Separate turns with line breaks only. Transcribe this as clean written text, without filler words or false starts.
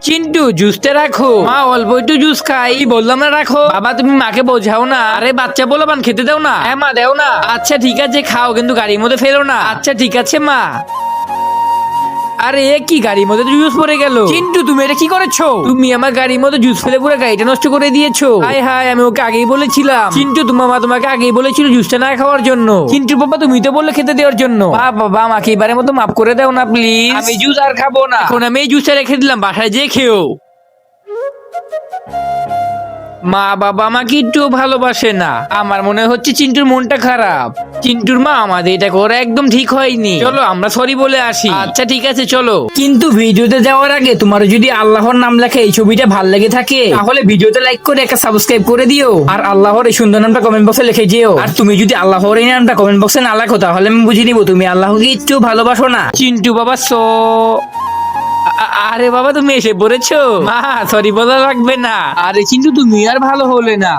চিন্টু জুসটা রাখো। মা অল্প একটু জুস খাই, বললাম না রাখো। বাবা তুমি মাকে বোঝাও না, আরে বাচ্চা বলো বান খেতে দাও না। হ্যাঁ মা দেও না। আচ্ছা ঠিক আছে খাও, কিন্তু গাড়ির মধ্যে ফেলো না। আচ্ছা ঠিক আছে মা। আরে এ কি, গাড়ির মধ্যে তো জুস পড়ে গেল। চিন্টু তুমি এটা কি করেছো? তুমি আমার গাড়ির মধ্যে জুস ফেলে পুরো গাড়িটা নষ্ট করে দিয়েছো। হায় হায়, আমি ওকে আগেই বলেছিলাম। চিন্টু তোমার মা তোমাকে আগেই বলেছিল জুসটা না খাওয়ার জন্য। চিন্টু বাবা তুমি তো বললে খেতে দেওয়ার জন্য। বাবা আমাকে এবারের মতো মাফ করে দাও না প্লিজ। আমি জুস আর খাবো না। এখন আমি এই জুসটা রেখে দিলাম, বাসায় যেয়ে খেও। মা বাবা আমাকে একটু ভালোবাসে না। আমার মনে হচ্ছে চিন্টুর মনটা খারাপ। চিন্টুর মা আমাদের এটা করা একদম ঠিক হয়নি। চলো আমরা সরি বলে আসি। আচ্ছা ঠিক আছে চলো। কিন্তু ভিডিওতে যাওয়ার আগে তোমার যদি আল্লাহর নাম লেখা এই ছবিটা ভাল লেগে থাকে, তাহলে ভিডিওতে লাইক করে একটা সাবস্ক্রাইব করে দিও। আর আল্লাহর এই সুন্দর নামটা কমেন্ট বক্সে লিখে যেও। আর তুমি যদি আল্লাহর এই নামটা কমেন্ট বক্সে না লেখো, তাহলে আমি বুঝে নিব তুমি আল্লাহকে একটু ভালোবাসো না। চিন্টু বাবা আরে বাবা তুমি এসে পড়েছো। মা সরি বলা লাগবে না। আরে চিন্টু তুমি আর ভালো হলে না।